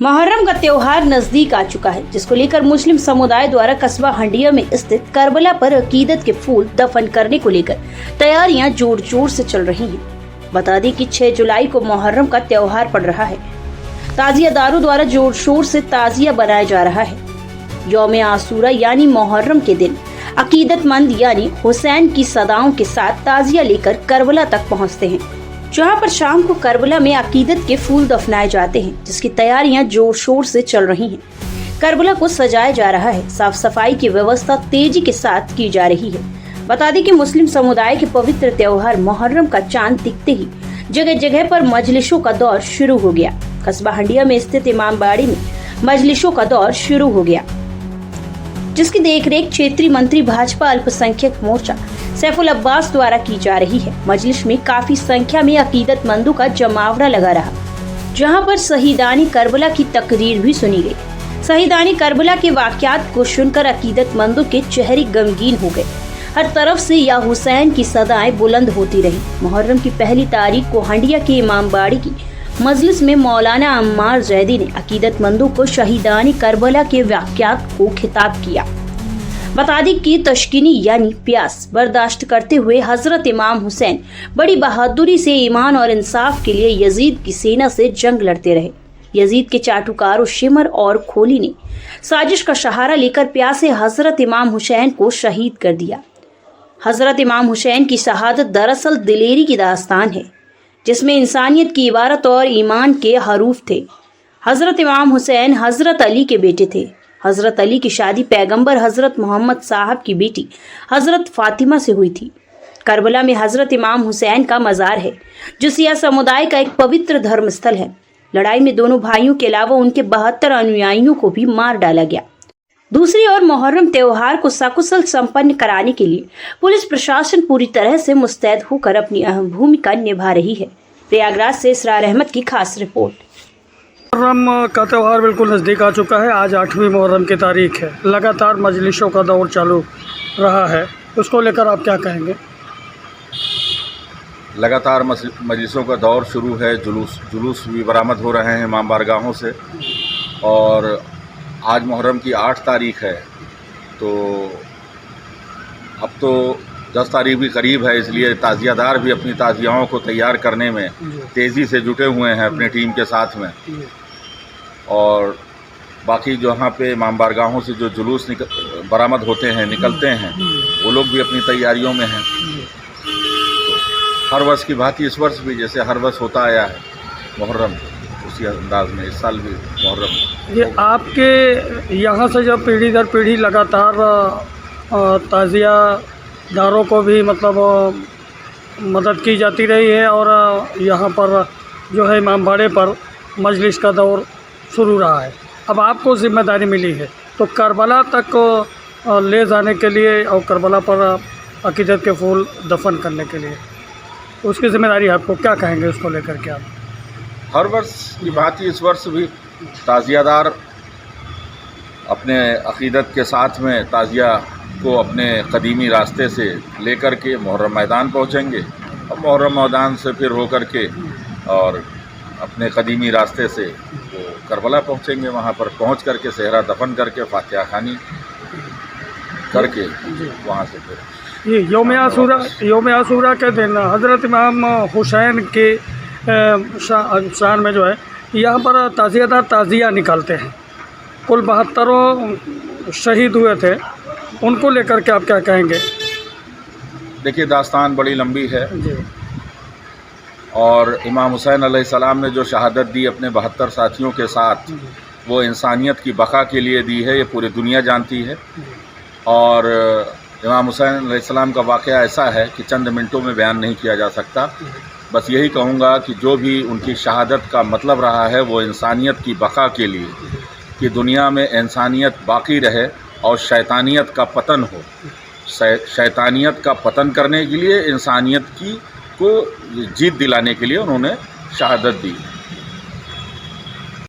मुहर्रम का त्योहार नजदीक आ चुका है, जिसको लेकर मुस्लिम समुदाय द्वारा कस्बा हंडिया में स्थित करबला पर अकीदत के फूल दफन करने को लेकर तैयारियां जोर जोर से चल रही हैं। बता दें कि 6 जुलाई को मुहर्रम का त्योहार पड़ रहा है। ताजियादारों द्वारा जोर शोर से ताजिया बनाया जा रहा है। यौम आसूरा यानी मुहर्रम के दिन अकीदतमंद यानी हुसैन की सदाओं के साथ ताजिया लेकर करबला तक पहुँचते हैं, जहां पर शाम को करबला में अकीदत के फूल दफनाए जाते हैं, जिसकी तैयारियां जोर शोर से चल रही हैं। करबला को सजाया जा रहा है। साफ सफाई की व्यवस्था तेजी के साथ की जा रही है। बता दें कि मुस्लिम समुदाय के पवित्र त्योहार मुहर्रम का चांद दिखते ही जगह जगह पर मजलिसों का दौर शुरू हो गया। कस्बा हंडिया में स्थित इमामबाड़ी में मजलिसों का दौर शुरू हो गया, जिसकी देखरेख क्षेत्रीय मंत्री भाजपा अल्पसंख्यक मोर्चा सैफुल अब्बास द्वारा की जा रही है। मजलिस में काफी संख्या में अकीदतमंदों का जमावड़ा लगा रहा, जहां पर शहीदानी करबला की तकरीर भी सुनी गई। शहीदानी करबला के वाकयात को सुनकर अकीदतमंदों के चेहरे गमगीन हो गए। हर तरफ से या हुसैन की सदाएं बुलंद होती रही। मुहर्रम की पहली तारीख को हंडिया के इमामबाड़ी की मजलिस में मौलाना अम्मार जैदी ने अकीदतमंदों को शहीदानी करबला के वाकयात को खिताब किया। बता दें कि तशकीनी यानी प्यास बर्दाश्त करते हुए हजरत इमाम हुसैन बड़ी बहादुरी से ईमान और इंसाफ के लिए यजीद की सेना से जंग लड़ते रहे। यजीद के चाटुकारों शिमर और खोली ने साजिश का सहारा लेकर प्यासे हजरत इमाम हुसैन को शहीद कर दिया। हजरत इमाम हुसैन की शहादत दरअसल दिलेरी की दास्तान है, जिसमें इंसानियत की इबारत और ईमान के हरूफ थे। हजरत इमाम हुसैन हजरत अली के बेटे थे। हजरत अली की शादी पैगंबर हजरत मोहम्मद साहब की बेटी हजरत फातिमा से हुई थी। करबला में हजरत इमाम हुसैन का मज़ार है, जो सिया समुदाय का एक पवित्र धर्म स्थल है। लड़ाई में दोनों भाइयों के अलावा उनके 72 अनुयायियों को भी मार डाला गया। दूसरी ओर मुहर्रम त्योहार को सकुशल संपन्न कराने के लिए पुलिस प्रशासन पूरी तरह से मुस्तैद होकर अपनी अहम भूमिका निभा रही है। प्रयागराज से इसरार अहमद की खास रिपोर्ट। मुहर्रम का त्यौहार बिल्कुल नज़दीक आ चुका है। आज 8वीं मुहर्रम की तारीख है। लगातार मजलिसों का दौर चालू रहा है, उसको लेकर आप क्या कहेंगे? लगातार मजलिसों का दौर शुरू है। जुलूस भी बरामद हो रहे हैं इमाम बारगाहों से। और आज मुहर्रम की 8 तारीख है, तो अब तो 10 तारीख भी करीब है, इसलिए ताज़ियादार भी अपनी ताज़ियाओं को तैयार करने में तेज़ी से जुटे हुए हैं अपनी टीम के साथ में। और बाकी जहाँ पे इमाम बारगाहों से जो जुलूस बरामद होते हैं, निकलते हैं, वो लोग भी अपनी तैयारियों में हैं। तो हर वर्ष की भांति इस वर्ष भी जैसे हर वर्ष होता आया है मुहर्रम, उसी अंदाज में इस साल भी मुहर्रम। ये आपके यहाँ से जब पीढ़ी दर पीढ़ी लगातार ताज़ियादारों को भी मतलब मदद की जाती रही है, और यहाँ पर जो है इमामबाड़े पर मजलिस का दौर शुरू रहा है। अब आपको जिम्मेदारी मिली है, तो करबला तक ले जाने के लिए और करबला पर अकीदत के फूल दफन करने के लिए उसकी जिम्मेदारी आपको, क्या कहेंगे उसको लेकर के आप? हर वर्ष की भांति इस वर्ष भी ताज़ियादार अपने अकीदत के साथ में ताज़िया को अपने कदीमी रास्ते से लेकर के मुहर्रम मैदान पहुंचेंगे, और मुहर्रम मैदान से फिर होकर के और अपने कदीमी रास्ते से वो करबला पहुंचेंगे। वहां पर पहुंच करके सेहरा दफन करके फातिहा खानी करके वहां से फिर ये यौम आसूरा के दिन हज़रत इमाम हुसैन के शान में जो है यहाँ पर ताज़ियादार ताज़िया निकालते हैं। कुल 72 शहीद हुए थे, उनको लेकर के आप क्या कहेंगे? देखिए, दास्तान बड़ी लंबी है। और इमाम हुसैन अलैहिस्सलाम ने जो शहादत दी अपने 72 साथियों के साथ, वो इंसानियत की बका के लिए दी है, ये पूरी दुनिया जानती है। और इमाम हुसैन अलैहिस्सलाम का वाक़या ऐसा है कि चंद मिनटों में बयान नहीं किया जा सकता। बस यही कहूँगा कि जो भी उनकी शहादत का मतलब रहा है, वो इंसानियत की बका के लिए, कि दुनिया में इंसानियत बाकी रहे और शैतानियत का पतन हो। शैतानियत का पतन करने के लिए, इंसानियत को जीत दिलाने के लिए उन्होंने शहादत दी।